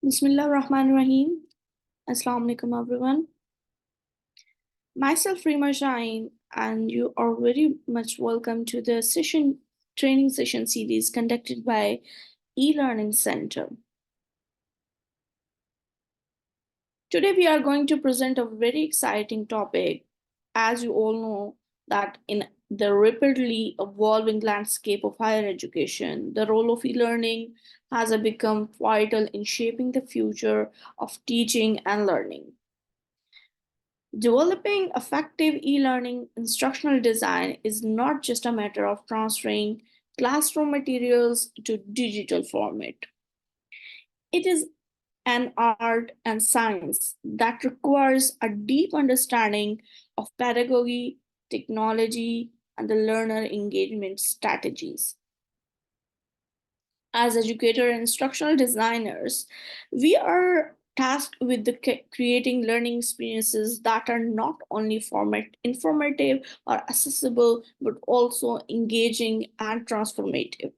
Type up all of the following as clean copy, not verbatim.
Bismillah Rahman Rahim. Assalamu alaikum everyone. Myself Rima Jain, and you are very much welcome to the training session series conducted by eLearning Center. Today we are going to present a very exciting topic. As you all know, that in the rapidly evolving landscape of higher education, the role of e-learning has become vital in shaping the future of teaching and learning. Developing effective e-learning instructional design is not just a matter of transferring classroom materials to digital format. It is an art and science that requires a deep understanding of pedagogy, technology, and the learner engagement strategies. As educator and instructional designers, we are tasked with creating learning experiences that are not only informative or accessible, but also engaging and transformative.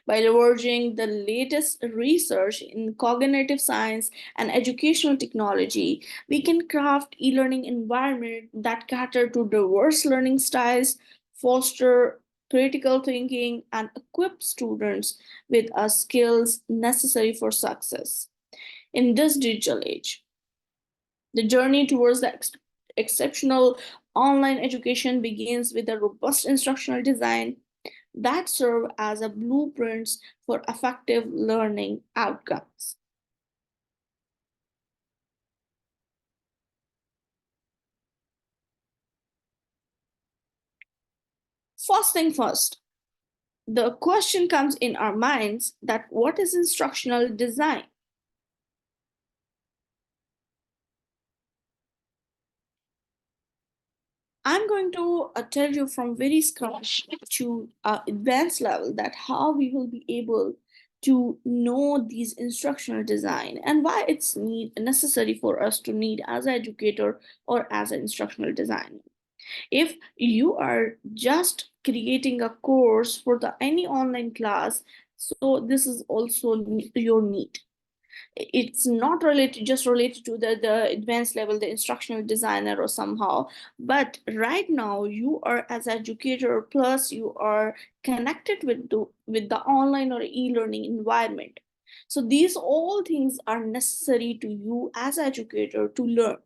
By leveraging the latest research in cognitive science and educational technology, we can craft e-learning environment that cater to diverse learning styles, foster critical thinking, and equip students with the skills necessary for success. In this digital age, the journey towards the exceptional online education begins with a robust instructional design that serve as a blueprints for effective learning outcomes. First thing first, the question comes in our minds that what is instructional design? I'm going to tell you from very scratch to advanced level that how we will be able to know these instructional design and why it's necessary for us to need as an educator or as an instructional designer. If you are just creating a course for the any online class, so this is also your need. It's not related just related to the advanced level, the instructional designer or somehow, but right now you are as educator plus you are connected with the online or e-learning environment. So these all things are necessary to you as educator to learn.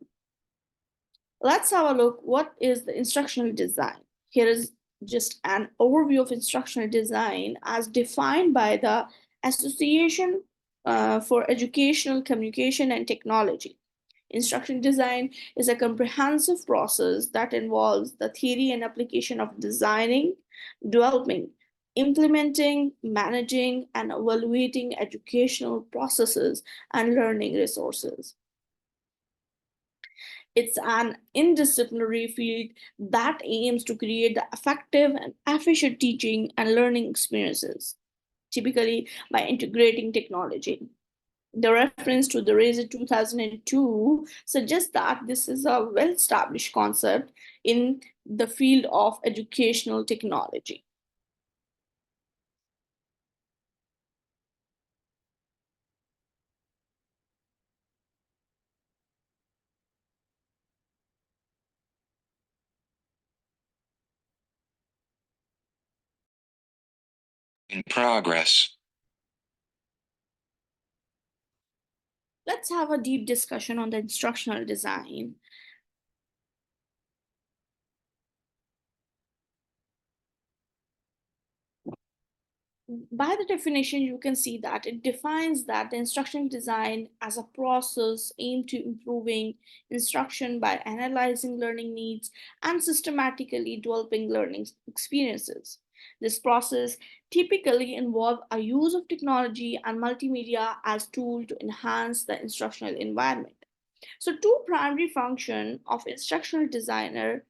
Let's have a look what is the instructional design. Here is just an overview of instructional design as defined by the Association for Educational Communication and Technology. Instructional design is a comprehensive process that involves the theory and application of designing, developing, implementing, managing, and evaluating educational processes and learning resources. It's an interdisciplinary field that aims to create the effective and efficient teaching and learning experiences, typically by integrating technology. The reference to the RAISE 2002 suggests that this is a well established concept in the field of educational technology. In progress. Let's have a deep discussion on the instructional design. By the definition, you can see that it defines that the instructional design as a process aimed to improving instruction by analyzing learning needs and systematically developing learning experiences. This process typically involves a use of technology and multimedia as tool to enhance the instructional environment. So two primary function of instructional designer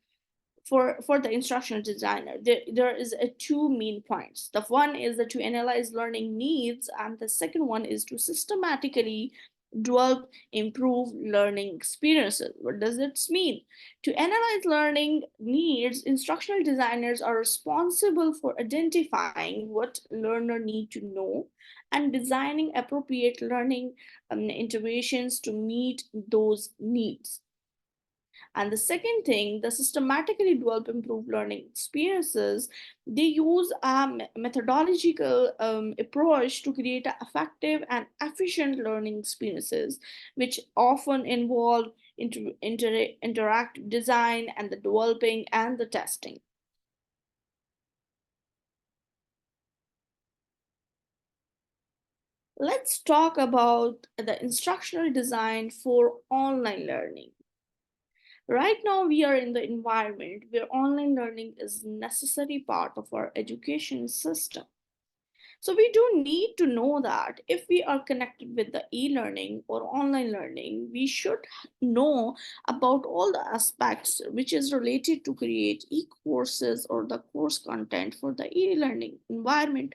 for the instructional designer, there is a two main points. The one is that to analyze learning needs, and the second one is to systematically develop improve learning experiences. What does this mean? To analyze learning needs, instructional designers are responsible for identifying what learner need to know and designing appropriate learning interventions to meet those needs. And the second thing, the systematically develop improved learning experiences, they use a methodological approach to create effective and efficient learning experiences, which often involve interactive design and the developing and the testing. Let's talk about the instructional design for online learning. Right now, we are in the environment where online learning is a necessary part of our education system. So, we do need to know that if we are connected with the e learning or online learning, we should know about all the aspects which is related to create e courses or the course content for the e learning environment.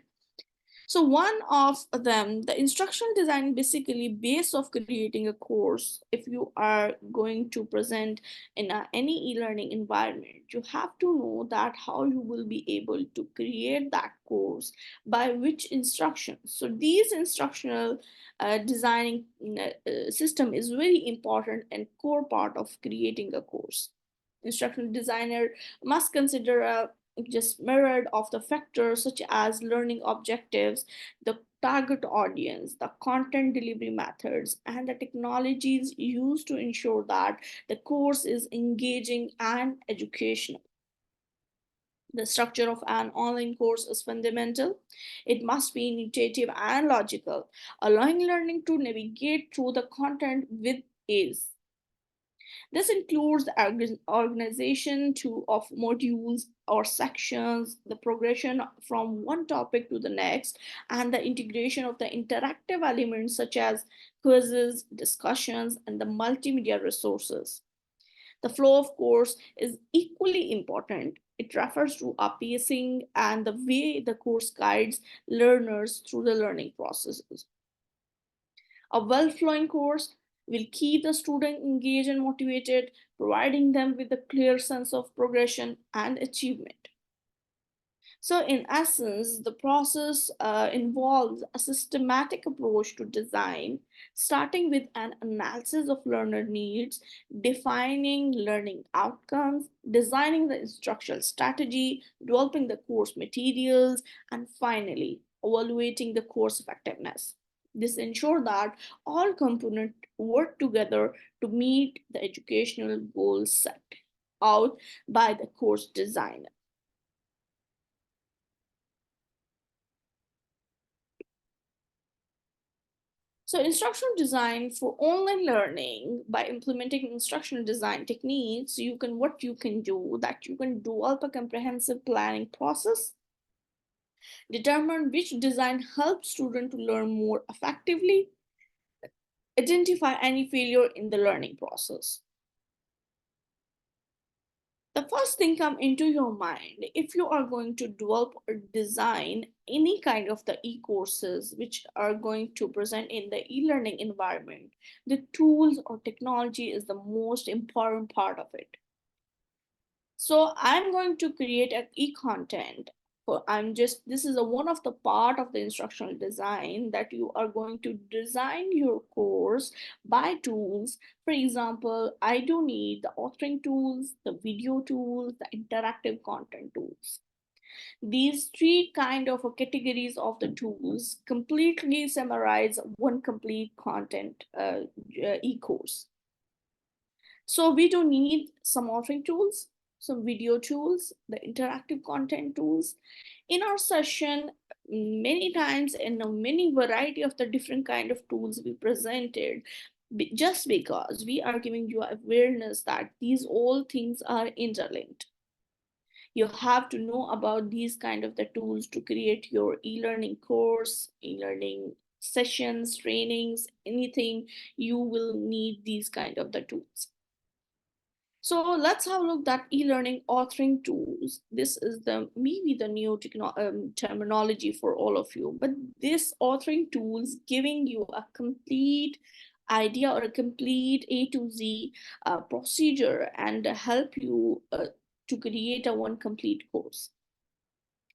So one of them, the instructional design, basically base of creating a course. If you are going to present in any e-learning environment, you have to know that how you will be able to create that course by which instructions. So these instructional designing system is very important and core part of creating a course. Instructional designer must consider a just mirrored of the factors such as learning objectives, the target audience, the content delivery methods, and the technologies used to ensure that the course is engaging and educational. The structure of an online course is fundamental. It must be intuitive and logical, allowing learning to navigate through the content with ease. This includes the organization of modules or sections, the progression from one topic to the next, and the integration of the interactive elements such as quizzes, discussions, and the multimedia resources. The flow of course is equally important. It refers to a pacing and the way the course guides learners through the learning processes. A well flowing course will keep the student engaged and motivated, providing them with a clear sense of progression and achievement. So, in essence, the process involves a systematic approach to design, starting with an analysis of learner needs, defining learning outcomes, designing the instructional strategy, developing the course materials, and finally, evaluating the course effectiveness. This ensures that all components work together to meet the educational goals set out by the course designer. So, instructional design for online learning, by implementing instructional design techniques, you can what you can do that you can develop a comprehensive planning process, determine which design helps student to learn more effectively, identify any failure in the learning process. The first thing come into your mind if you are going to develop or design any kind of the e-courses which are going to present in the e-learning environment, the tools or technology is the most important part of it. So I'm going to create an e-content. This is a one of the part of the instructional design that you are going to design your course by tools. For example, I do need the authoring tools, the video tools, the interactive content tools. These three kind of categories of the tools completely summarize one complete content e-course. So we do need some authoring tools, some video tools, the interactive content tools. In our session, many times in a many variety of the different kind of tools we presented, just because we are giving you awareness that these all things are interlinked. You have to know about these kind of the tools to create your e-learning course, e-learning sessions, trainings, anything. You will need these kind of the tools. So let's have a look at e-learning authoring tools. This is the maybe the new terminology for all of you, but this authoring tools giving you a complete idea or a complete A to Z procedure and help you to create a one complete course.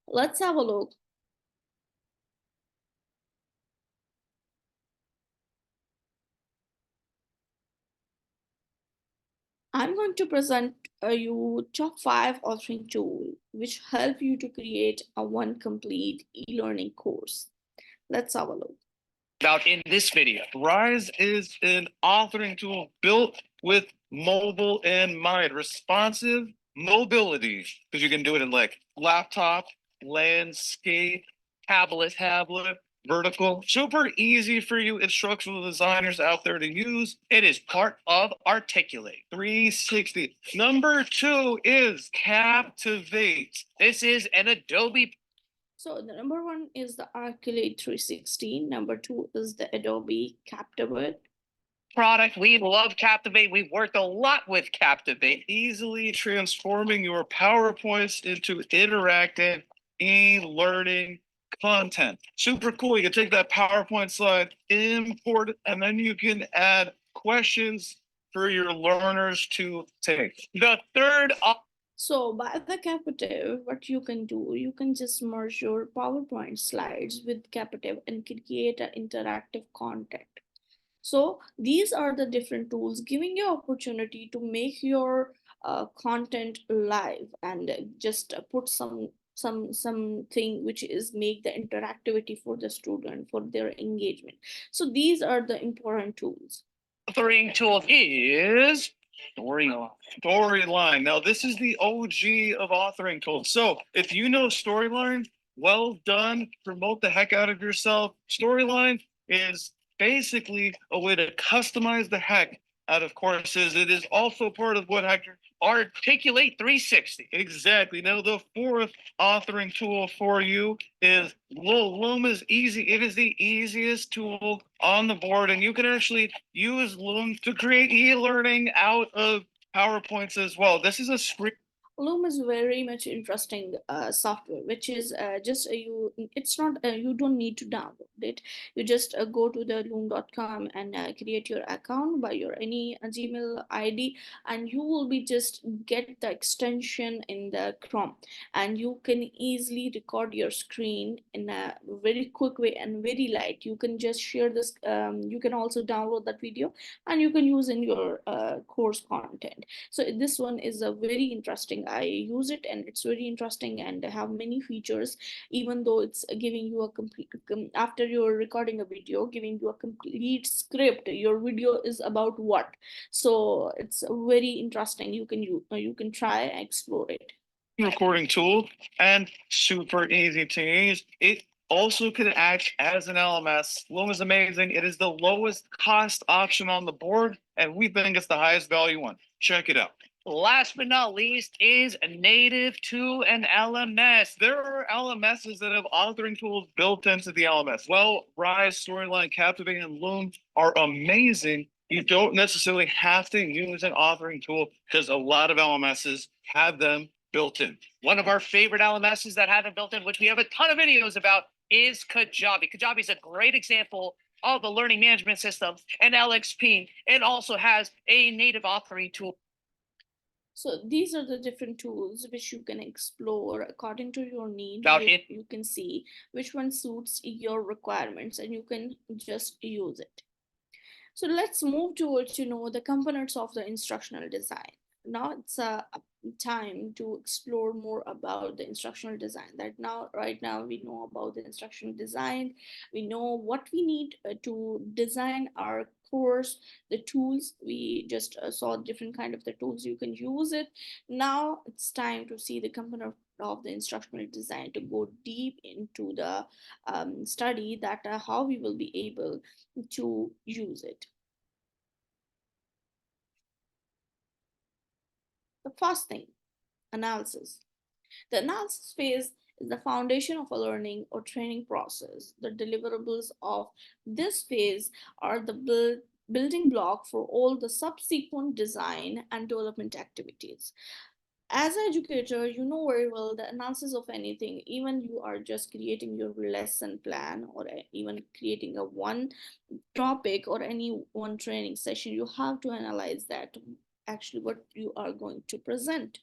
Let's have a look. I'm going to present you top 5 authoring tool which help you to create a one complete e-learning course. Let's have a look. About in this video. Rise is an authoring tool built with mobile in mind, responsive mobility, because you can do it in like laptop, landscape, tablet, vertical. Super easy for you instructional designers out there to use. It is part of Articulate 360. Number 2 is Captivate. This is an Adobe. So the number 1 is the Articulate 360. Number 2 is the Adobe Captivate product. We love Captivate. We've worked a lot with Captivate, easily transforming your PowerPoints into interactive e-learning content. Super cool. You can take that PowerPoint slide, import it, and then you can add questions for your learners to take. The third So by the Captive, what you can do, you can just merge your PowerPoint slides with Captive and create an interactive content. So these are the different tools giving you opportunity to make your content live and just put something which is make the interactivity for the student for their engagement. So these are the important tools. authoring tool is Storyline. Now, this is the OG of authoring tools. So, if you know Storyline, well done. Promote the heck out of yourself. Storyline is basically a way to customize the heck out of courses. It is also part of what Hector Articulate 360. Exactly. Now, the fourth authoring tool for you is Loom is easy. It is the easiest tool on the board, and you can actually use Loom to create e-learning out of PowerPoints as well. This is a screen. Loom is very much interesting software, which is just you. It's not you don't need to download it. You just go to the loom.com and create your account by your any Gmail ID, and you will be just get the extension in the Chrome, and you can easily record your screen in a very quick way and very light. You can just share this. You can also download that video, and you can use in your course content. So this one is a very interesting. I use it and it's very interesting and have many features, even though it's giving you a complete after you're recording a video, giving you a complete script. Your video is about what, so it's very interesting. You can try and explore it. Recording tool and super easy to use. It also can act as an LMS. Loom is amazing. It is the lowest cost option on the board, and we think it's the highest value one. Check it out. Last but not least is native to an LMS. There are LMSs that have authoring tools built into the LMS. Well, Rise, Storyline, Captivate, and Loom are amazing. You don't necessarily have to use an authoring tool because a lot of LMSs have them built in. One of our favorite LMSs that have them built in, which we have a ton of videos about, is Kajabi. Kajabi is a great example of a learning management system, and LXP. It also has a native authoring tool. So these are the different tools which you can explore according to your need. You can see which one suits your requirements and you can just use it. So let's move towards the components of the instructional design. Now it's a time to explore more about the instructional design. That now right now we know about the instructional design. We know what we need to design our course, the tools. We just saw different kind of the tools you can use it. Now it's time to see the component of the instructional design, to go deep into the study that how we will be able to use it. The first thing, analysis. The analysis phase is the foundation of a learning or training process. The deliverables of this phase are the building block for all the subsequent design and development activities. As an educator, you know very well the analysis of anything, even you are just creating your lesson plan or even creating a one topic or any one training session, you have to analyze that actually what you are going to present.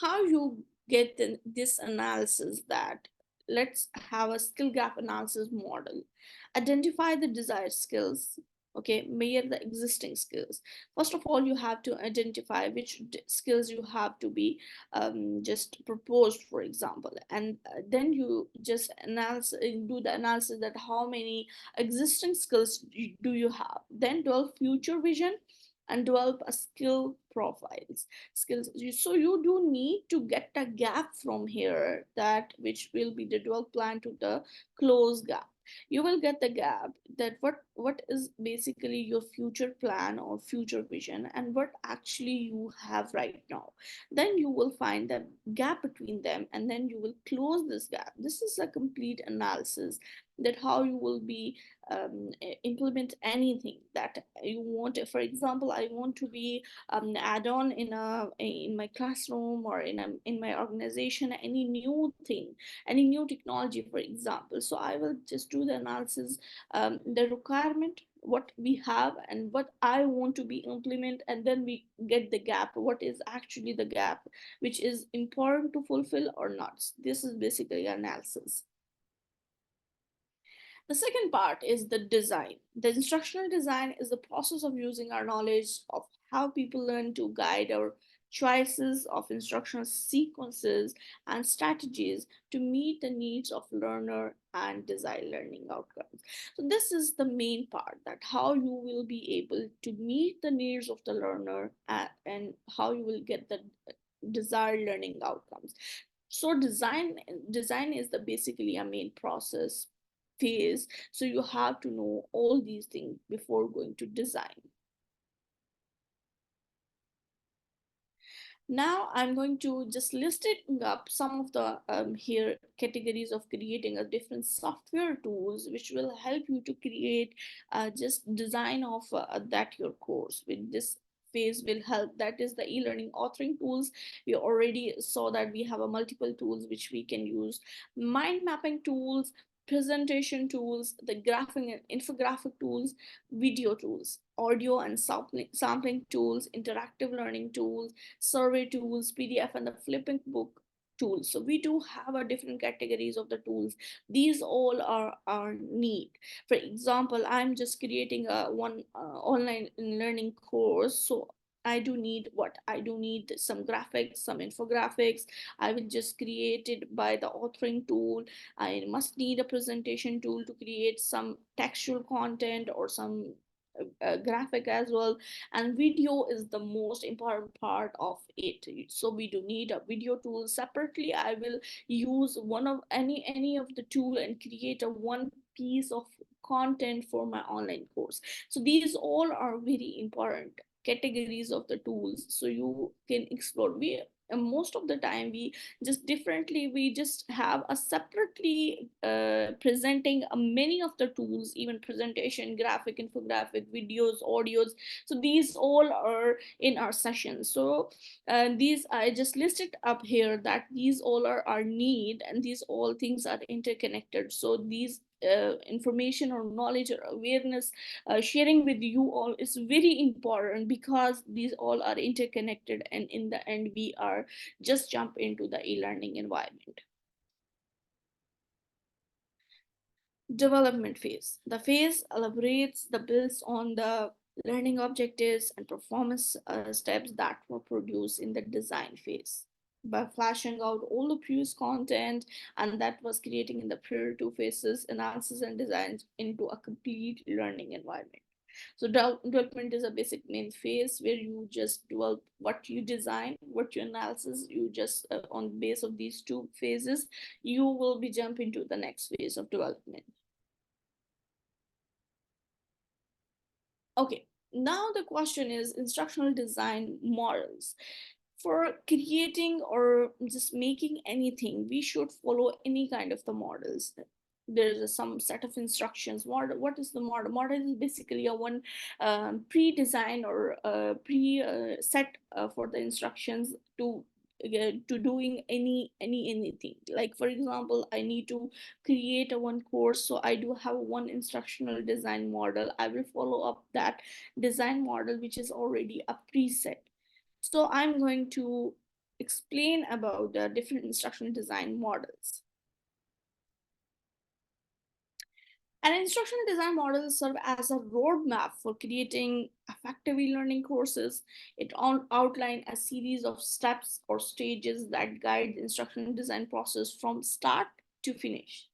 How you get this analysis, that let's have a skill gap analysis model. Identify the desired skills. Okay, measure the existing skills. First of all, you have to identify which skills you have to be just proposed, for example, and then you just do the analysis that how many existing skills do you have. Then develop future vision and develop a skill profiles skills. So you do need to get a gap from here, that which will be the develop plan to the close gap. You will get the gap, that what is basically your future plan or future vision and what actually you have right now. Then you will find the gap between them, and then you will close this gap. This is a complete analysis, that how you will be implement anything that you want. For example, I want to be add on in my classroom or in my organization any new thing, any new technology, for example. So I will just do the analysis, the requirement, what we have and what I want to be implement, and then we get the gap, what is actually the gap which is important to fulfill or not. This is basically analysis. The second part is the design. The instructional design is the process of using our knowledge of how people learn to guide our choices of instructional sequences and strategies to meet the needs of learner and desired learning outcomes. So this is the main part, that how you will be able to meet the needs of the learner, and how you will get the desired learning outcomes. So design is the basically a main process phase. So you have to know all these things before going to design. Now I'm going to just listing up some of the here categories of creating a different software tools which will help you to create just design of that your course. With this phase will help, that is the e-learning authoring tools. We already saw that we have a multiple tools which we can use: mind mapping tools, presentation tools, the graphing and infographic tools, video tools, audio and sampling tools, interactive learning tools, survey tools, PDF, and the flipping book tools. So we do have a different categories of the tools. These all are need. For example, I'm just creating a one online learning course. So I do need what? I do need some graphics, some infographics. I will just create it by the authoring tool. I must need a presentation tool to create some textual content or some graphic as well. And video is the most important part of it, so we do need a video tool separately. I will use one of any of the tool and create a one piece of content for my online course. So these all are very important categories of the tools, so you can explore. We most of the time we just differently, we just have a separately presenting many of the tools, even presentation, graphic, infographic, videos, audios. So these all are in our sessions. So these I just listed up here, that these all are our need, and these all things are interconnected. So these information or knowledge or awareness sharing with you all is very important, because these all are interconnected, and in the end we are just jump into the e-learning environment. Development phase. The phase elaborates the builds on the learning objectives and performance steps that were produced in the design phase, by flashing out all the previous content and that was creating in the prior two phases, analysis and design, into a complete learning environment. So development is a basic main phase where you just develop what you design, what your analysis, you just on base of these two phases, you will be jump into the next phase of development. Okay, now the question is instructional design models. For creating or just making anything, we should follow any kind of the models. There's some set of instructions. What is the model? Model is basically a one pre-design or set for the instructions to doing anything. Like for example, I need to create a one course, so I do have one instructional design model. I will follow up that design model which is already a preset. So I'm going to explain about the different instructional design models. And instructional design models serve as a roadmap for creating effective e-learning courses. It outlines a series of steps or stages that guide the instructional design process from start to finish.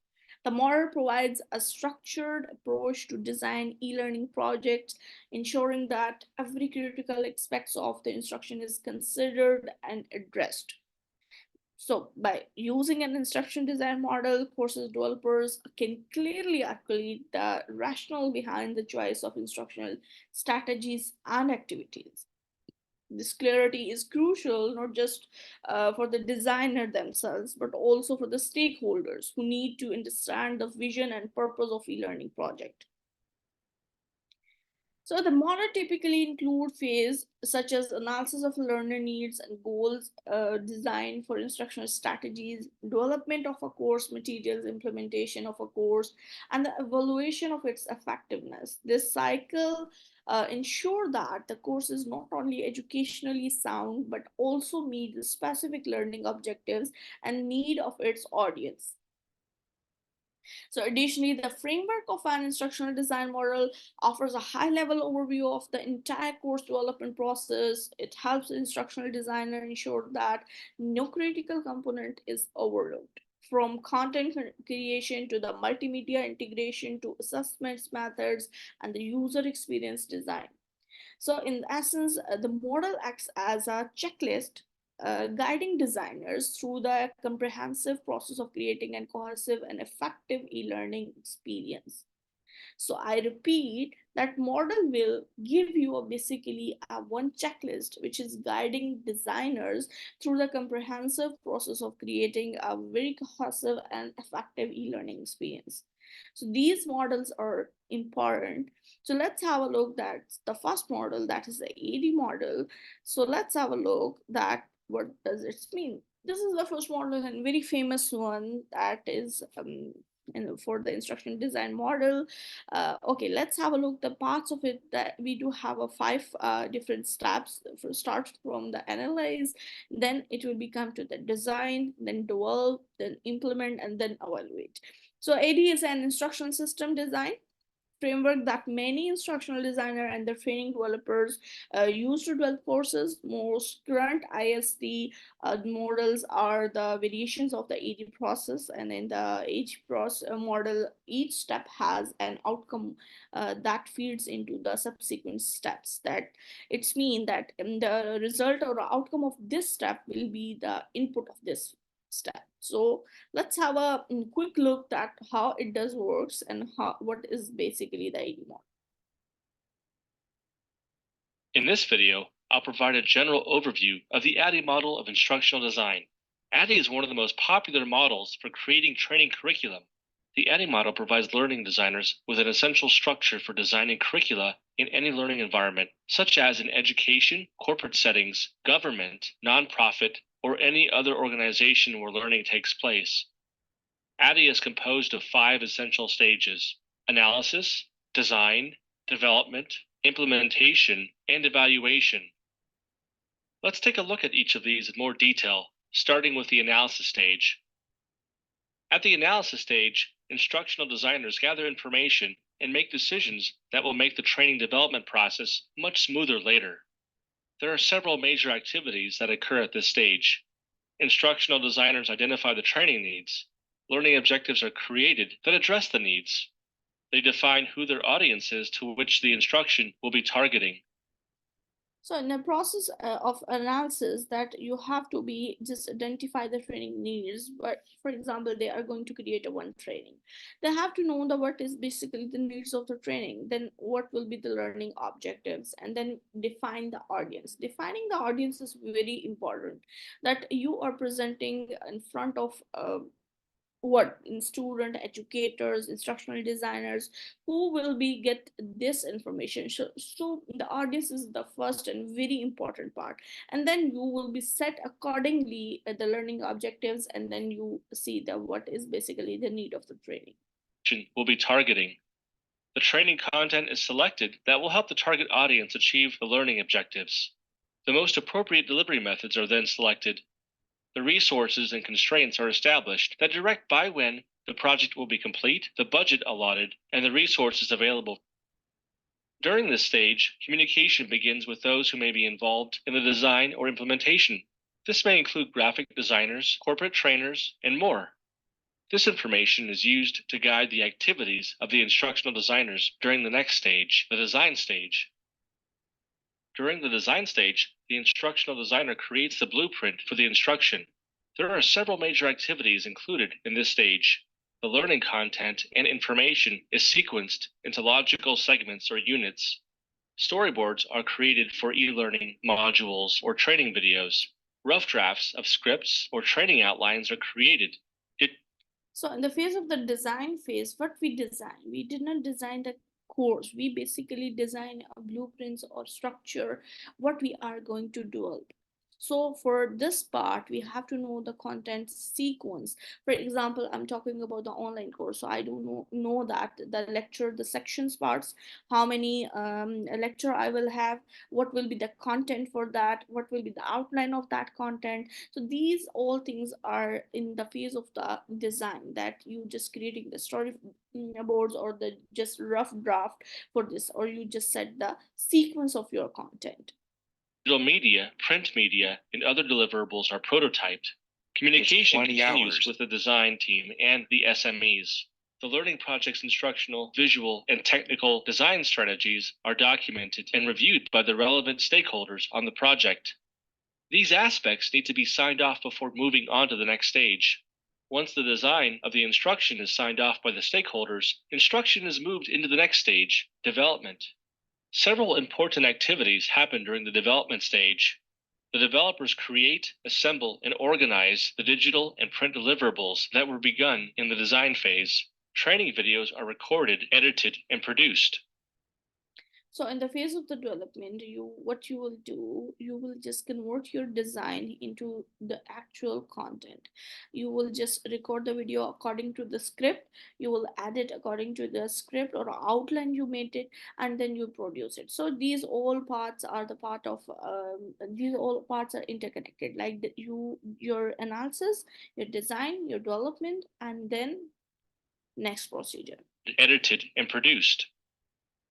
The model provides a structured approach to design e-learning projects, ensuring that every critical aspects of the instruction is considered and addressed. So, by using an instruction design model, courses developers can clearly articulate the rationale behind the choice of instructional strategies and activities. This clarity is crucial not just for the designer themselves, but also for the stakeholders who need to understand the vision and purpose of e-learning project. So the model typically include phase such as analysis of learner needs and goals, design for instructional strategies, development of a course materials, implementation of a course, and the evaluation of its effectiveness. This cycle ensure that the course is not only educationally sound but also meet the specific learning objectives and need of its audience. So additionally, the framework of an instructional design model offers a high-level overview of the entire course development process. It helps the instructional designer ensure that no critical component is overlooked. From content creation to the multimedia integration to assessments methods and the user experience design. So, in essence, the model acts as a checklist guiding designers through the comprehensive process of creating a cohesive and effective e learning experience. So I repeat that model will give you basically a one checklist which is guiding designers through the comprehensive process of creating a very cohesive and effective e-learning experience. So these models are important. So let's have a look. That's the first model, that is the AD model. So let's have a look that what does it mean. This is the first model and very famous one, that is for the instruction design model. Okay, let's have a look the parts of it. That we do have a five different steps. Start from the analyze, then it will become to the design, then develop, then implement, and then evaluate. So AD is an instruction system design framework that many instructional designer and their training developers use to develop courses. Most current ISD models are the variations of the AD process, and in the each process model, each step has an outcome that feeds into the subsequent steps. That it's mean that the result or the outcome of this step will be the input of this step. So let's have a quick look at how it does works and how what is basically the AD model. In this video, I'll provide a general overview of the ADDIE model of instructional design. ADDIE is one of the most popular models for creating training curriculum. The ADDIE model provides learning designers with an essential structure for designing curricula in any learning environment, such as in education, corporate settings, government, nonprofit, or any other organization where learning takes place. ADDIE is composed of 5 essential stages: analysis, design, development, implementation, and evaluation. Let's take a look at each of these in more detail, starting with the analysis stage. At the analysis stage, instructional designers gather information and make decisions that will make the training development process much smoother later. There are several major activities that occur at this stage. Instructional designers identify the training needs. Learning objectives are created that address the needs. They define who their audience is to which the instruction will be targeting. So in the process of analysis, that you have to be just identify the training needs. But for example, they are going to create a one training. They have to know the what is basically the needs of the training, then what will be the learning objectives, and then define the audience. Defining the audience is very important. That you are presenting in front of what in student educators, instructional designers, who will be get this information. So the audience is the first and very important part, and then you will be set accordingly the learning objectives, and then you see the what is basically the need of the training. Will be targeting. The training content is selected that will help the target audience achieve the learning objectives. The most appropriate delivery methods are then selected. The resources and constraints are established that direct by when the project will be complete, the budget allotted, and the resources available. During this stage, communication begins with those who may be involved in the design or implementation. This may include graphic designers, corporate trainers, and more. This information is used to guide the activities of the instructional designers during the next stage, the design stage. During the design stage, the instructional designer creates the blueprint for the instruction. There are several major activities included in this stage. The learning content and information is sequenced into logical segments or units. Storyboards are created for e-learning modules or training videos. Rough drafts of scripts or training outlines are created. So in the phase of the design phase, what we design, we did not design the course. We basically design a blueprints or structure, what we are going to do. So for this part, we have to know the content sequence. For example, I'm talking about the online course. So I don't know that the lecture, the sections parts, how many lecture I will have, what will be the content for that, what will be the outline of that content. So these all things are in the phase of the design, that you just creating the story boards or the just rough draft for this, or you just set the sequence of your content. Digital media, print media, and other deliverables are prototyped. Communication continues with the design team and the SMEs. The learning project's instructional, visual, and technical design strategies are documented and reviewed by the relevant stakeholders on the project. These aspects need to be signed off before moving on to the next stage. Once the design of the instruction is signed off by the stakeholders, instruction is moved into the next stage, development. Several important activities happen during the development stage. The developers create, assemble, and organize the digital and print deliverables that were begun in the design phase. Training videos are recorded, edited, and produced. So in the phase of the development, what you will do, you will just convert your design into the actual content. You will just record the video according to the script, you will add it according to the script or outline you made it, and then you produce it. So these all parts are the part of these all parts are interconnected, like your analysis, your design, your development, and then next procedure. Edited and produced.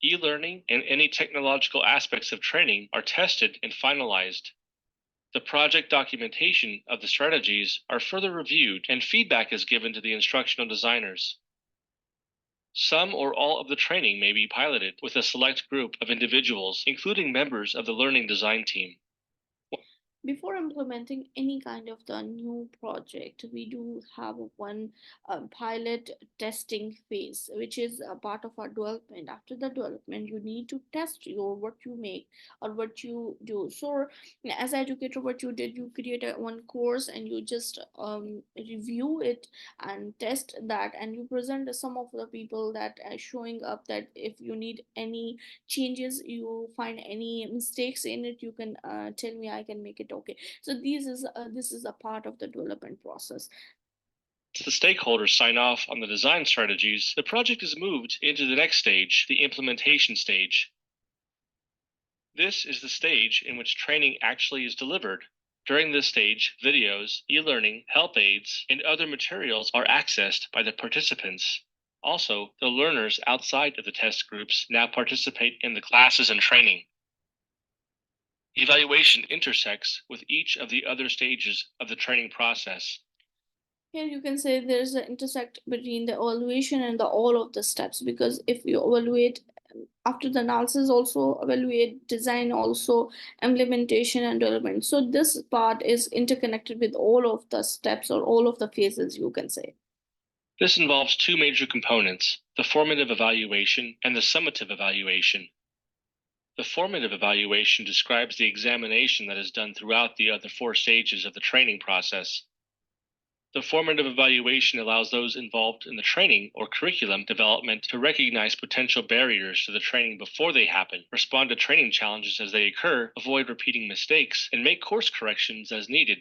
E-learning and any technological aspects of training are tested and finalized. The project documentation of the strategies are further reviewed and feedback is given to the instructional designers. Some or all of the training may be piloted with a select group of individuals, including members of the learning design team. Before implementing any kind of the new project, we do have one pilot testing phase, which is a part of our development. After the development, you need to test your what you make or what you do. So as educator, what you did, you create one course and you just review it and test that, and you present some of the people that are showing up, that if you need any changes, you find any mistakes in it, you can tell me, I can make it okay. So this is a part of the development process. Once the stakeholders sign off on the design strategies, the project is moved into the next stage, the implementation stage. This is the stage in which training actually is delivered. During this stage, videos, e-learning, help aids, and other materials are accessed by the participants. Also, the learners outside of the test groups now participate in the classes and training. Evaluation intersects with each of the other stages of the training process. Here you can say there's an intersect between the evaluation and the all of the steps, because if you evaluate after the analysis, also evaluate design, also implementation and development. So this part is interconnected with all of the steps or all of the phases, you can say. This involves two major components, the formative evaluation and the summative evaluation. The formative evaluation describes the examination that is done throughout the other four stages of the training process. The formative evaluation allows those involved in the training or curriculum development to recognize potential barriers to the training before they happen, respond to training challenges as they occur, avoid repeating mistakes, and make course corrections as needed.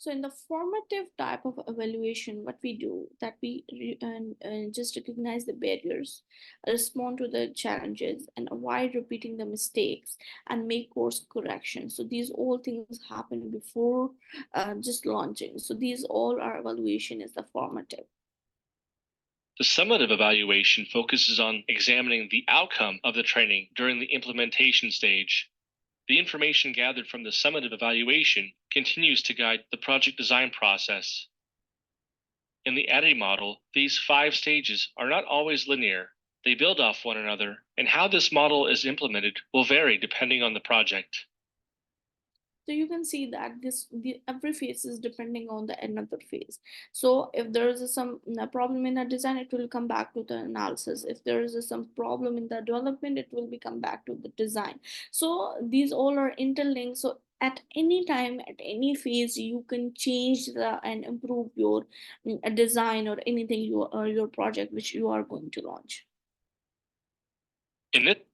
So in the formative type of evaluation, what we do, that we just recognize the barriers, respond to the challenges, and avoid repeating the mistakes, and make course corrections. So these all things happen before just launching. So these all are evaluation is the formative. The summative evaluation focuses on examining the outcome of the training during the implementation stage. The information gathered from the summative evaluation continues to guide the project design process. In the ADDIE model, these 5 stages are not always linear. They build off one another, and how this model is implemented will vary depending on the project. So you can see that every phase is depending on the another phase. So if there is some problem in the design, it will come back to the analysis. If there is some problem in the development, it will come back to the design. So these all are interlinked. So at any time, at any phase, you can change and improve your design or anything your project which you are going to launch. In it,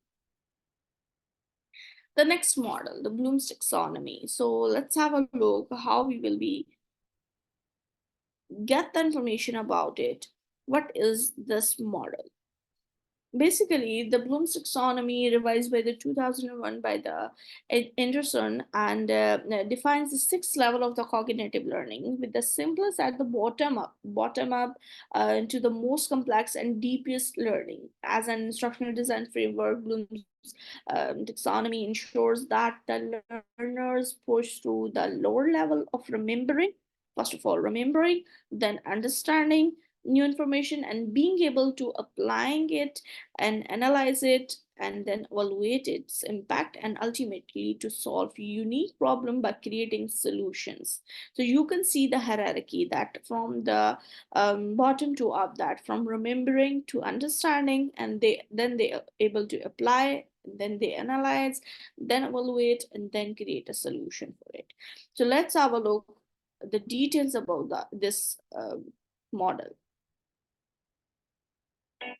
the next model, the Bloom's taxonomy. So let's have a look how we will be get the information about it. What is this model? Basically, the Bloom's taxonomy, revised by the 2001 by the Anderson, and defines the 6th level of the cognitive learning, with the simplest at the bottom up to the most complex and deepest learning. As an instructional design framework, Bloom's taxonomy ensures that the learners push through the lower level of remembering. First of all, remembering, then understanding new information and being able to applying it and analyze it and then evaluate its impact and ultimately to solve unique problem by creating solutions. So you can see the hierarchy that from the bottom to up, that from remembering to understanding, and they are able to apply, then they analyze, then evaluate, and then create a solution for it. So let's have a look the details about this model.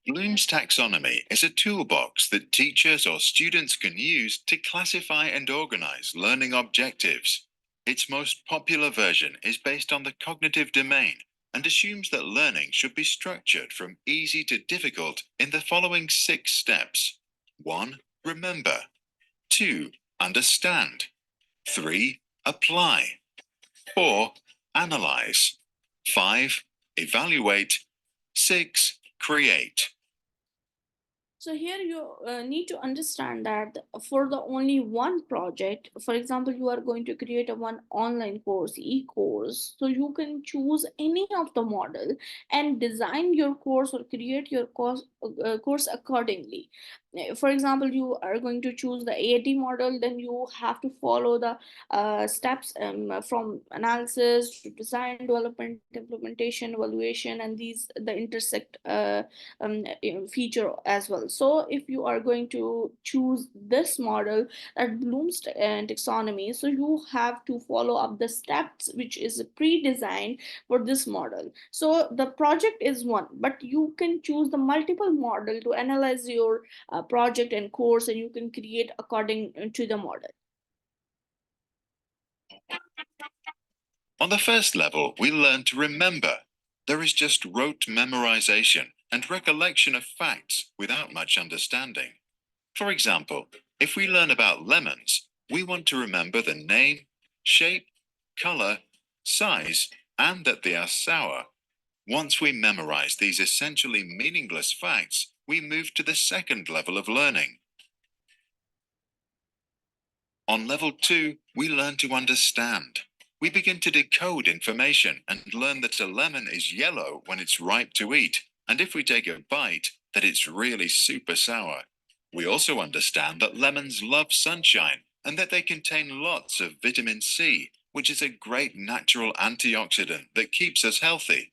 Bloom's taxonomy is a toolbox that teachers or students can use to classify and organize learning objectives. Its most popular version is based on the cognitive domain and assumes that learning should be structured from easy to difficult in the following 6 steps. 1. Remember. 2. Understand. 3. Apply. 4. Analyze. 5. Evaluate. 6. Create. So here you need to understand that for the only one project, for example, you are going to create a one online course, e-course. So you can choose any of the model and design your course or create your course accordingly. For example, you are going to choose the AAT model, then you have to follow the steps from analysis to design, development, implementation, evaluation, and these the intersect feature as well. So if you are going to choose this model at Bloom's taxonomy, so you have to follow up the steps which is pre-designed for this model. So the project is one, but you can choose the multiple model to analyze your project and course, and you can create according to the model. On the first level, we learn to remember. There is just rote memorization and recollection of facts without much understanding. For example, if we learn about lemons, we want to remember the name, shape, color, size, and that they are sour. Once we memorize these essentially meaningless facts, we move to the second level of learning. On level 2, we learn to understand. We begin to decode information and learn that a lemon is yellow when it's ripe to eat, and if we take a bite, that it's really super sour. We also understand that lemons love sunshine and that they contain lots of vitamin C, which is a great natural antioxidant that keeps us healthy.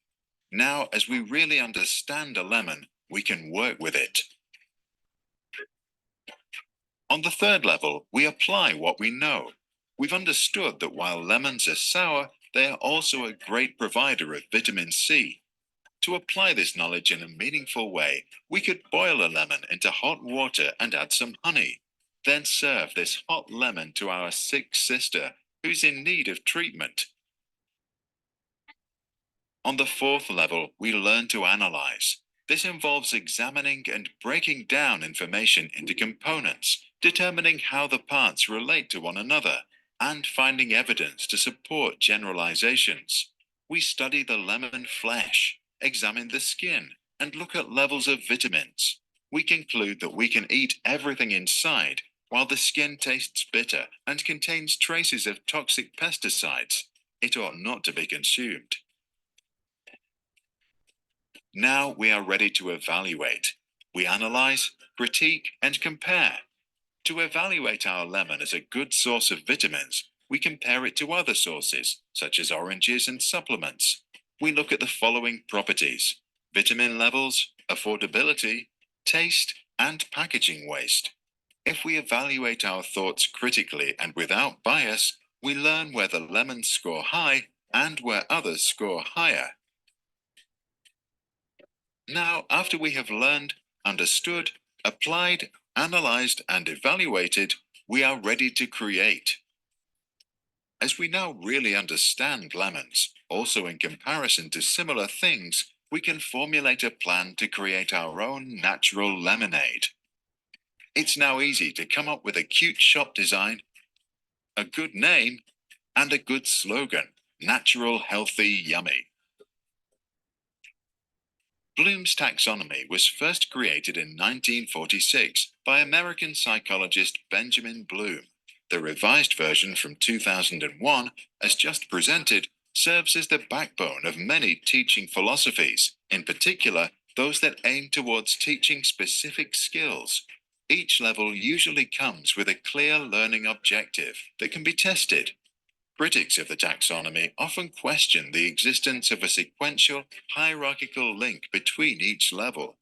Now, as we really understand a lemon, we can work with it. On the third level, we apply what we know. We've understood that while lemons are sour, they are also a great provider of vitamin C. To apply this knowledge in a meaningful way, we could boil a lemon into hot water and add some honey. Then serve this hot lemon to our sick sister who's in need of treatment. On the fourth level, we learn to analyze. This involves examining and breaking down information into components, determining how the parts relate to one another, and finding evidence to support generalizations. We study the lemon flesh, examine the skin, and look at levels of vitamins, we conclude that we can eat everything inside while the skin tastes bitter and contains traces of toxic pesticides. It ought not to be consumed. Now we are ready to evaluate. We analyze, critique, and compare. To evaluate our lemon as a good source of vitamins, we compare it to other sources, such as oranges and supplements. We look at the following properties: vitamin levels, affordability, taste, and packaging waste. If we evaluate our thoughts critically and without bias, we learn where the lemons score high and where others score higher. Now, after we have learned, understood, applied, analyzed, and evaluated, we are ready to create. As we now really understand lemons, also in comparison to similar things, we can formulate a plan to create our own natural lemonade. It's now easy to come up with a cute shop design, a good name, and a good slogan: natural, healthy, yummy. Bloom's taxonomy was first created in 1946 by American psychologist Benjamin Bloom. The revised version from 2001, as just presented, serves as the backbone of many teaching philosophies, in particular those that aim towards teaching specific skills. Each level usually comes with a clear learning objective that can be tested. Critics of the taxonomy often question the existence of a sequential, hierarchical link between each level.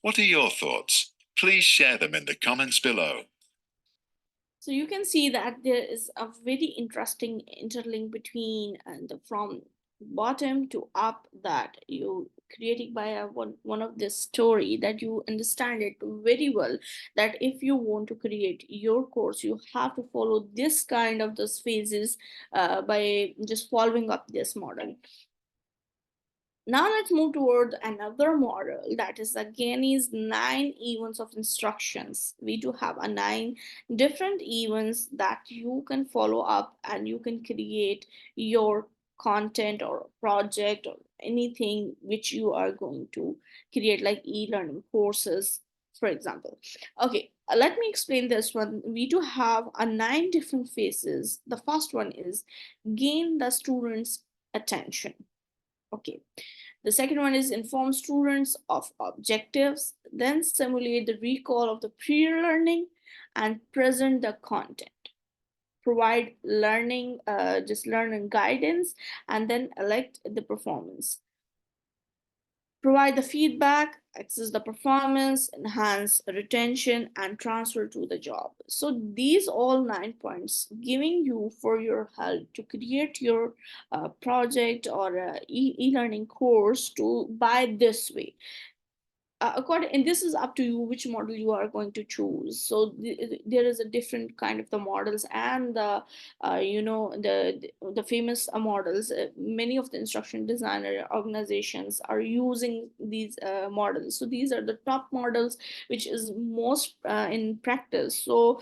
What are your thoughts? Please share them in the comments below. So you can see that there is a very interesting interlink between from bottom to up that you creating by one of this story, that you understand it very well, that if you want to create your course, you have to follow this kind of those phases by just following up this model. Now let's move toward another model that is again is 9 events of instructions. We do have a 9 different events that you can follow up and you can create your content or project or anything which you are going to create, like e-learning courses, for example. Okay, let me explain this one. We do have a 9 different phases. The first one is gain the students' attention. Okay, the second one is inform students of objectives, then simulate the recall of the pre-learning and present the content. Provide learning, just learning guidance, and then elect the performance. Provide the feedback, assess the performance, enhance retention, and transfer to the job. So these all 9 points giving you for your help to create your project or e-learning course to by this way. According, and this is up to you which model you are going to choose. So there is a different kind of the models, and the the famous models. Many of the instruction designer organizations are using these models. So these are the top models which is most in practice. So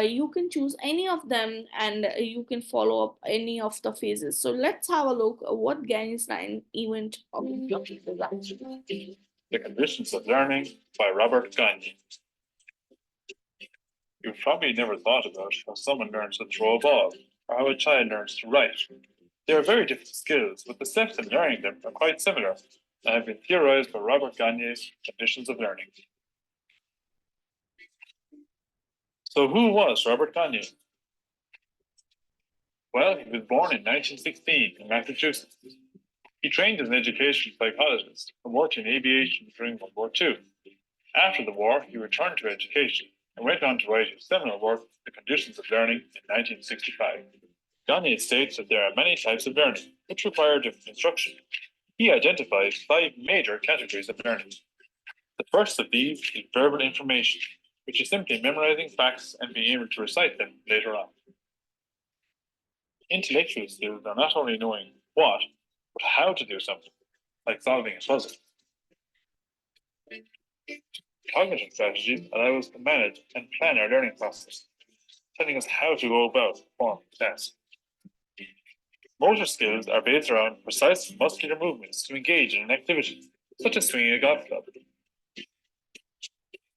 you can choose any of them and you can follow up any of the phases. So let's have a look at what Ganstein event of instruction design. The Conditions of Learning by Robert Gagne. You've probably never thought about how someone learns to throw a ball or how a child learns to write. They are very different skills, but the steps in learning them are quite similar and have been theorized by Robert Gagne's Conditions of Learning. So who was Robert Gagne? Well, he was born in 1916 in Massachusetts. He trained as an education psychologist and worked in aviation during World War II. After the war, he returned to education and went on to write his seminal work, The Conditions of Learning, in 1965. Gagne states that there are many types of learning, which require different instruction. He identifies 5 major categories of learning. The first of these is verbal information, which is simply memorizing facts and being able to recite them later on. Intellectual skills are not only knowing what, but how to do something, like solving a puzzle. Cognitive strategies allow us to manage and plan our learning process, telling us how to go about performing tasks. Motor skills are based around precise muscular movements to engage in an activity, such as swinging a golf club.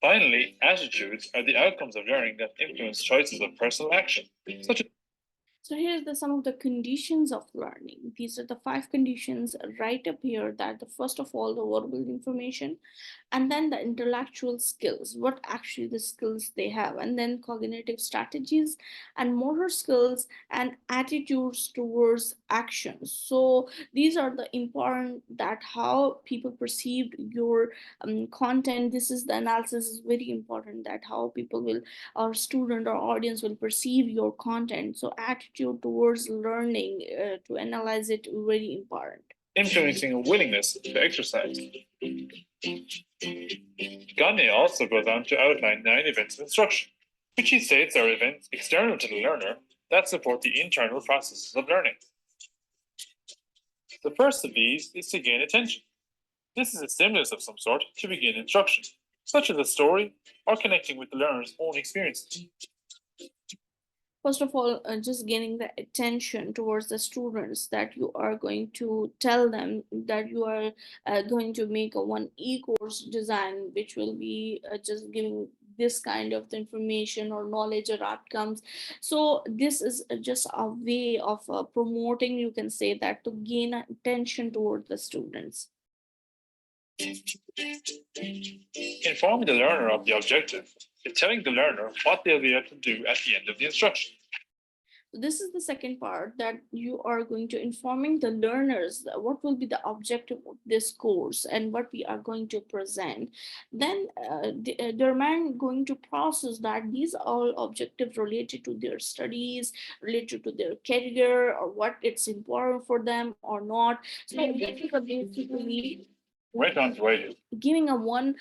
Finally, attitudes are the outcomes of learning that influence choices of personal action, such as So here's some of the conditions of learning. These are the 5 conditions right up here, that the first of all, the verbal information, and then the intellectual skills, what actually the skills they have, and then cognitive strategies and motor skills and attitudes towards actions. So these are the important, that how people perceived your content. This is the analysis is very important, that how people will, or student or audience will perceive your content. So attitude towards learning, to analyze it, very important. influencing a willingness to exercise. Gagne also goes on to outline 9 events of instruction, which he states are events external to the learner that support the internal processes of learning. The first of these is to gain attention. This is a stimulus of some sort to begin instruction, such as a story or connecting with the learner's own experiences. First of all, just gaining the attention towards the students, that you are going to tell them that you are going to make a one e-course design, which will be just giving this kind of the information or knowledge or outcomes. So this is just a way of promoting, you can say, that to gain attention towards the students. Informing the learner of the objective is telling the learner what they'll be able to do at the end of the instruction. This is the second part, that you are going to informing the learners what will be the objective of this course and what we are going to present. Then their mind going to process that these are all objectives related to their studies, related to their career, or what it's important for them or not. So basically Right on to writing. giving a one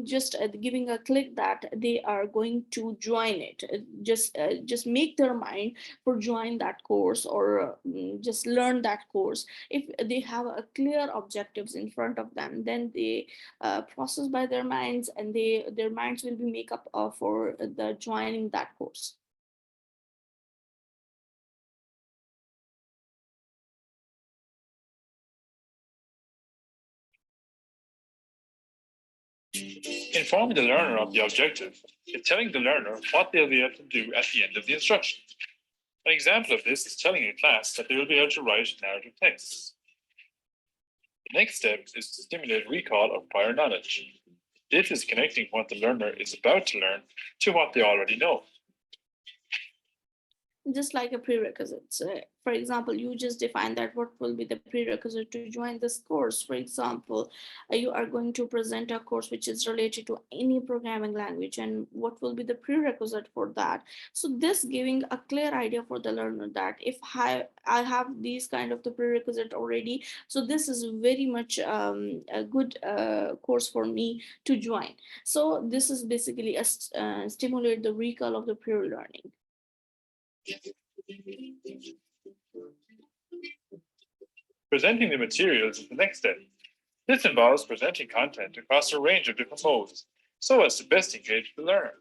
just giving a click that they are going to join it. Just make their mind for join that course, or just learn that course. If they have a clear objectives in front of them, then they process by their minds, and their minds will be make up for the joining that course. Informing the learner of the objective is telling the learner what they'll be able to do at the end of the instruction. An example of this is telling a class that they will be able to write narrative texts. The next step is to stimulate recall of prior knowledge. This is connecting what the learner is about to learn to what they already know. Just like a prerequisite. So, for example, you just define that what will be the prerequisite to join this course. For example, you are going to present a course which is related to any programming language, and what will be the prerequisite for that. So this giving a clear idea for the learner that if I have these kind of the prerequisite already, so this is very much a good course for me to join. So this is basically a stimulate the recall of the pre-learning. Presenting the materials is the next step. This involves presenting content across a range of different modes, so as to best engage the learner.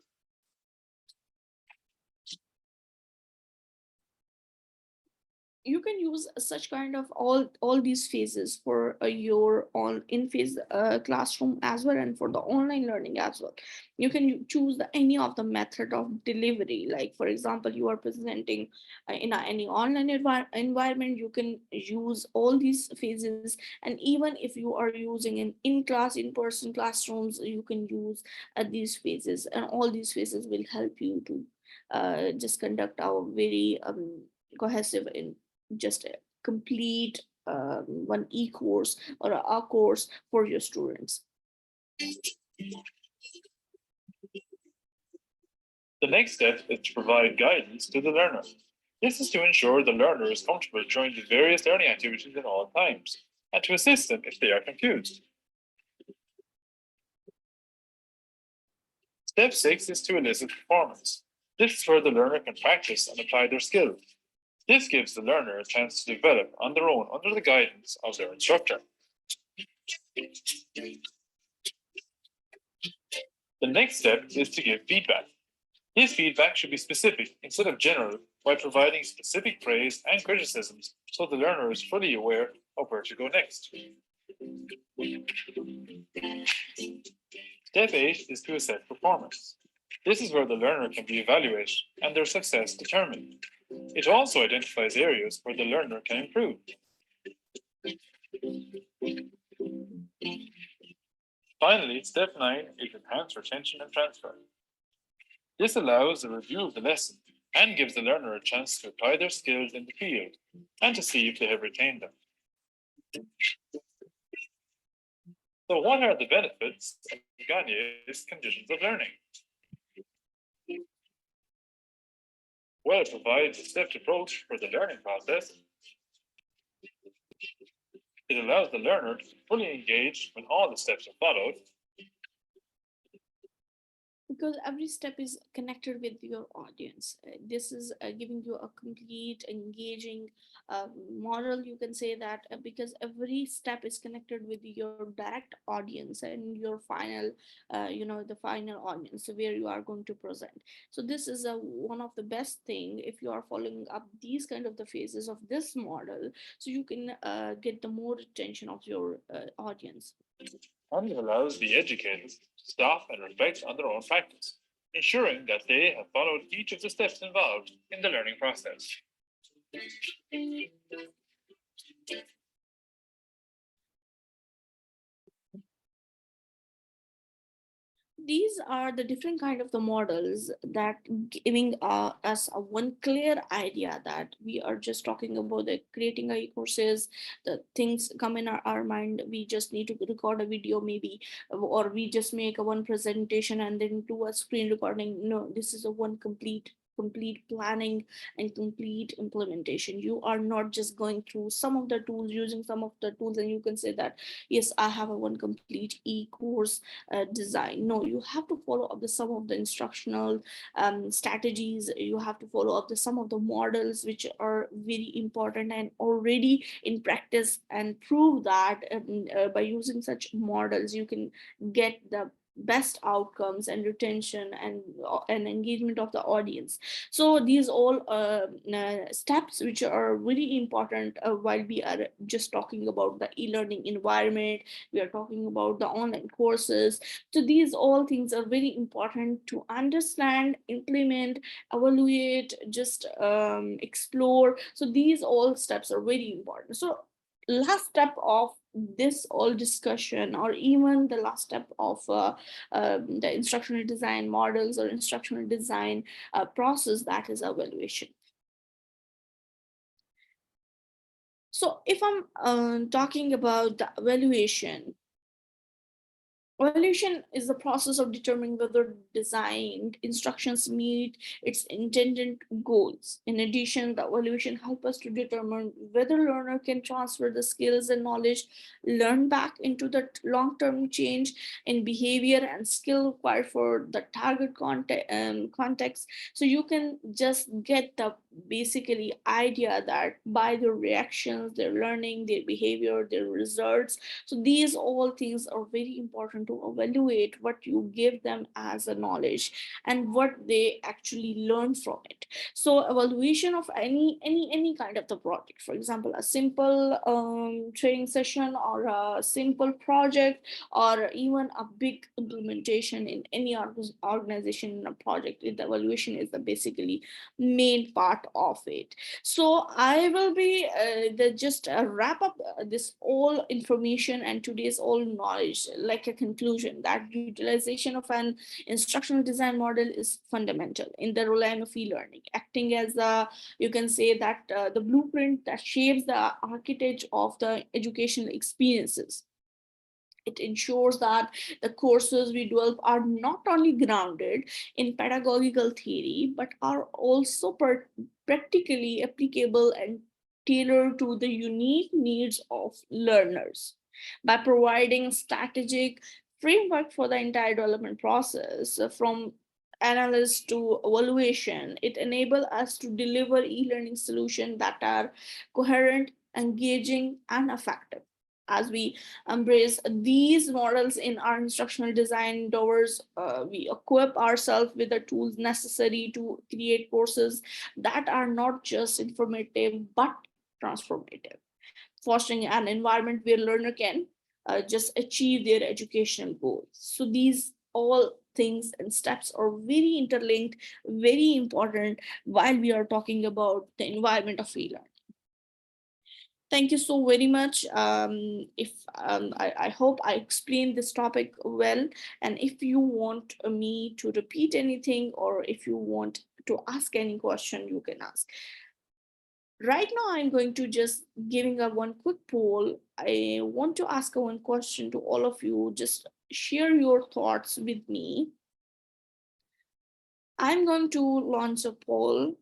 You can use such kind of all these phases for your on in phase classroom as well, and for the online learning as well. You can choose any of the method of delivery. Like for example, you are presenting in any online environment, you can use all these phases. And even if you are using an in-class in-person classrooms, you can use these phases, and all these phases will help you to just conduct our very cohesive in just a complete one e-course or a course for your students. The next step is to provide guidance to the learner. This is to ensure the learner is comfortable during the various learning activities at all times, and to assist them if they are confused. Step 6 is to elicit performance. This is where the learner can practice and apply their skills. This gives the learner a chance to develop on their own under the guidance of their instructor. The next step is to give feedback. This feedback should be specific instead of general, by providing specific praise and criticisms so the learner is fully aware of where to go next. Step 8 is to assess performance. This is where the learner can be evaluated and their success determined. It also identifies areas where the learner can improve. Finally, step 9 is enhanced retention and transfer. This allows a review of the lesson and gives the learner a chance to apply their skills in the field and to see if they have retained them. So what are the benefits of Gagne's conditions of learning? Well, it provides a stepped approach for the learning process. It allows the learner to fully engage when all the steps are followed. Because every step is connected with your audience. This is giving you a complete engaging model, you can say that, because every step is connected with your direct audience and your final the final audience where you are going to present. So this is one of the best thing if you are following up these kind of the phases of this model, so you can get the more attention of your audience. And it allows the educators to stop and reflect on their own practice, ensuring that they have followed each of the steps involved in the learning process. These are the different kind of the models that giving us a one clear idea that we are just talking about the creating a courses. The things come in our mind, we just need to record a video maybe, or we just make a one presentation and then do a screen recording. No, this is a one complete planning and complete implementation. You are not just going through some of the tools, using some of the tools, and you can say that yes, I have a one complete e-course design. No, you have to follow up the some of the instructional strategies. You have to follow up the some of the models which are very important and already in practice, and prove that by using such models you can get the best outcomes and retention and engagement of the audience. So these all steps which are really important while we are just talking about the e-learning environment, we are talking about the online courses. So these all things are very important to understand, implement, evaluate, just explore. So these all steps are very important. So last step of this all discussion, or even the last step of the instructional design models or instructional design process, that is evaluation. So if I'm talking about the evaluation is the process of determining whether designed instructions meet its intended goals. In addition, the evaluation helps us to determine whether learner can transfer the skills and knowledge learned back into the long-term change in behavior and skill required for the target context. So you can just get the basically idea that by their reactions, their learning, their behavior, their results. So these all things are very important to evaluate what you give them as a knowledge and what they actually learn from it. So evaluation of any kind of the project, for example a simple training session, or a simple project, or even a big implementation in any organization in a project, the evaluation is the basically main part of it. So I will be just wrap up this all information and today's all knowledge like a conclusion that utilization of an instructional design model is fundamental in the realm of e-learning, acting as a, you can say that the blueprint that shapes the architecture of the educational experiences. It ensures that the courses we develop are not only grounded in pedagogical theory, but are also practically applicable and tailored to the unique needs of learners. By providing strategic framework for the entire development process, from analysis to evaluation, it enables us to deliver e-learning solutions that are coherent, engaging, and effective. As we embrace these models in our instructional design endeavors, we equip ourselves with the tools necessary to create courses that are not just informative but transformative, fostering an environment where learner can just achieve their educational goals. So these all things and steps are very interlinked, very important while we are talking about the environment of e-learning. Thank you so very much. If I hope I explained this topic well, and if you want me to repeat anything, or if you want to ask any question, you can ask. Right now, I'm going to just giving a one quick poll. I want to ask a one question to all of you. Just share your thoughts with me. I'm going to launch a poll.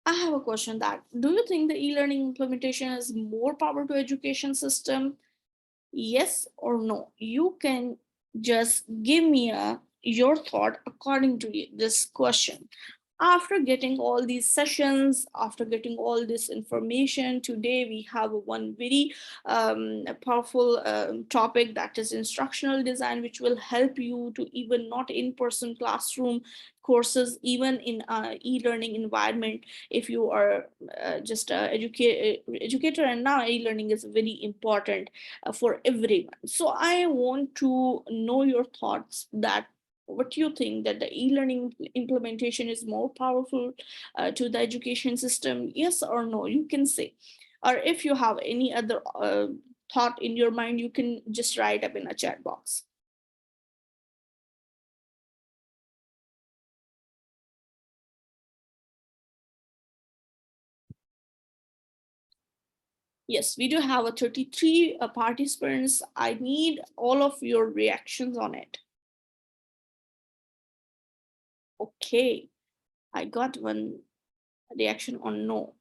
I have a question that, do you think the e-learning implementation has more power to education system? Yes or no? You can just give me your thought according to this question. After getting all these sessions, after getting all this information, today we have one very powerful topic, that is instructional design, which will help you to even not in-person classroom courses, even in e-learning environment. If you are just a educator, and now e-learning is very important for everyone. So I want to know your thoughts, that what you think, that the e-learning implementation is more powerful to the education system? Yes or no, you can say. Or if you have any other thought in your mind, you can just write up in a chat box. Yes, we do have a 33 participants. I need all of your reactions on it. Okay, I got one reaction on no.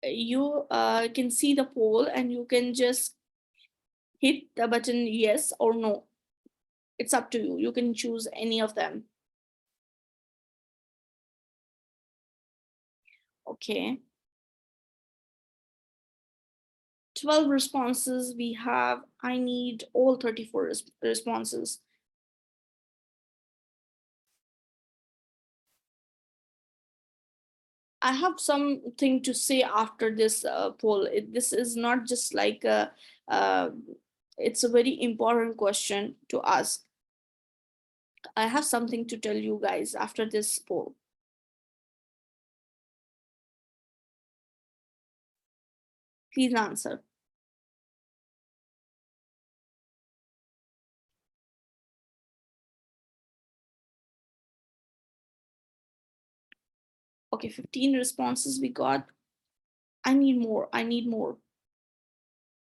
You can see the poll, and you can just hit the button yes or no. It's up to you. You can choose any of them. Okay. 12 responses we have. I need all 34 responses. I have something to say after this poll. This is not just like it's a very important question to ask. I have something to tell you guys after this poll. Please answer. Okay, 15 responses we got. I need more. I need more.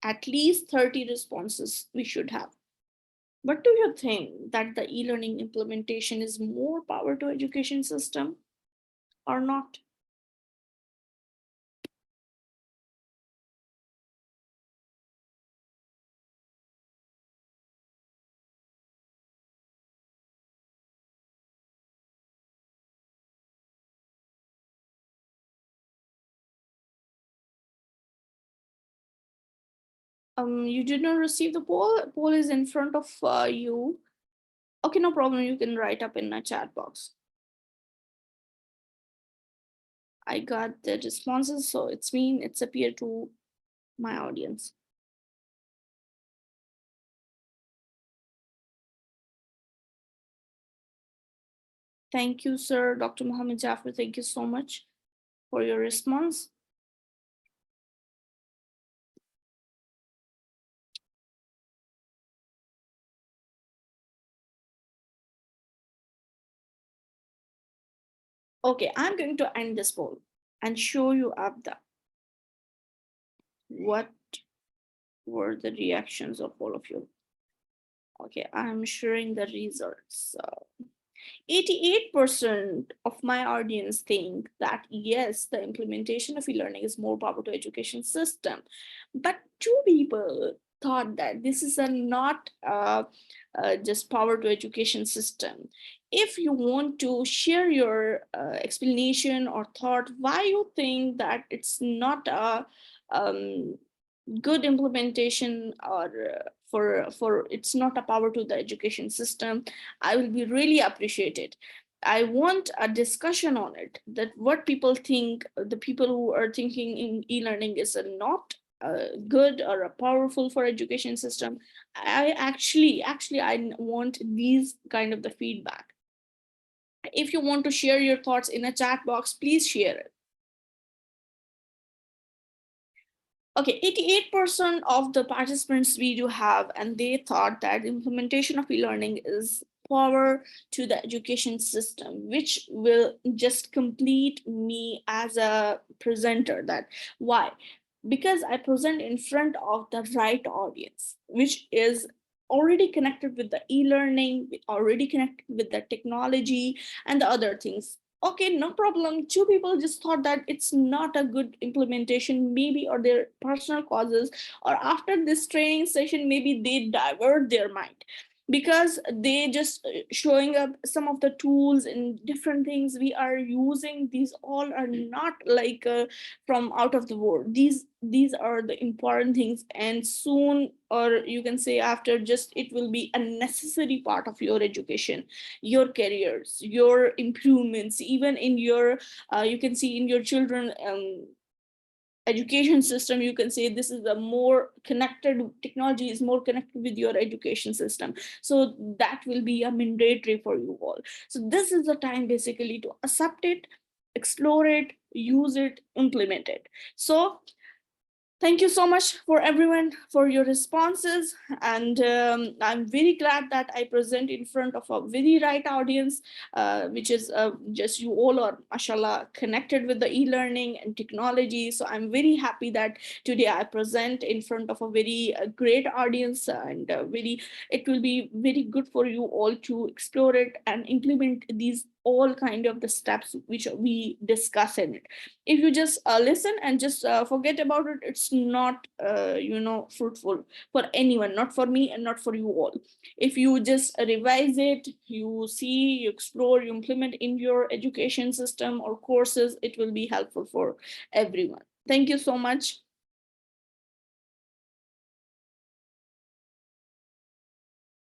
At least 30 responses we should have. But do you think that the e-learning implementation is more power to education system or not? You did not receive the poll. Poll is in front of you. Okay, no problem. You can write up in a chat box. I got the responses, so it's appeared to my audience. Thank you, sir. Dr. Mohammed Jaffer, thank you so much for your response. Okay, I'm going to end this poll and show you up what were the reactions of all of you. Okay, I'm sharing the results. 88% of my audience think that yes, the implementation of e-learning is more power to education system, but 2 people thought that this is a not just power to education system. if you want to share your explanation or thought why you think that it's not a good implementation, or for it's not a power to the education system, I will be really appreciated. I want a discussion on it, that what people think, the people who are thinking in e-learning is a not good or a powerful for education system. I actually I want these kind of the feedback. If you want to share your thoughts in a chat box, please share it. Okay, 88% of the participants we do have, and they thought that implementation of e-learning is power to the education system, which will just complete me as a presenter. That why? Because I present in front of the right audience, which is already connected with the e-learning, already connected with the technology and the other things. Okay, no problem, two people just thought that it's not a good implementation, maybe, or their personal causes, or after this training session maybe they divert their mind, because they just showing up some of the tools and different things we are using. These all are not like from out of the world. These are the important things, and soon, or you can say after, just it will be a necessary part of your education, your careers, your improvements, even in your you can see in your children education system. You can say this is a more connected, technology is more connected with your education system, so that will be a mandatory for you all. So this is the time basically to accept it, explore it, use it, implement it. So thank you so much for everyone for your responses. And I'm very glad that I present in front of a very right audience, which is just you all are, mashallah, connected with the e-learning and technology. So I'm very happy that today I present in front of a very great audience, and it will be very good for you all to explore it and implement these all kind of the steps which we discuss in it. If you just listen and just forget about it, it's not fruitful for anyone, not for me and not for you all. If you just revise it, you see, you explore, you implement in your education system or courses, it will be helpful for everyone. Thank you so much.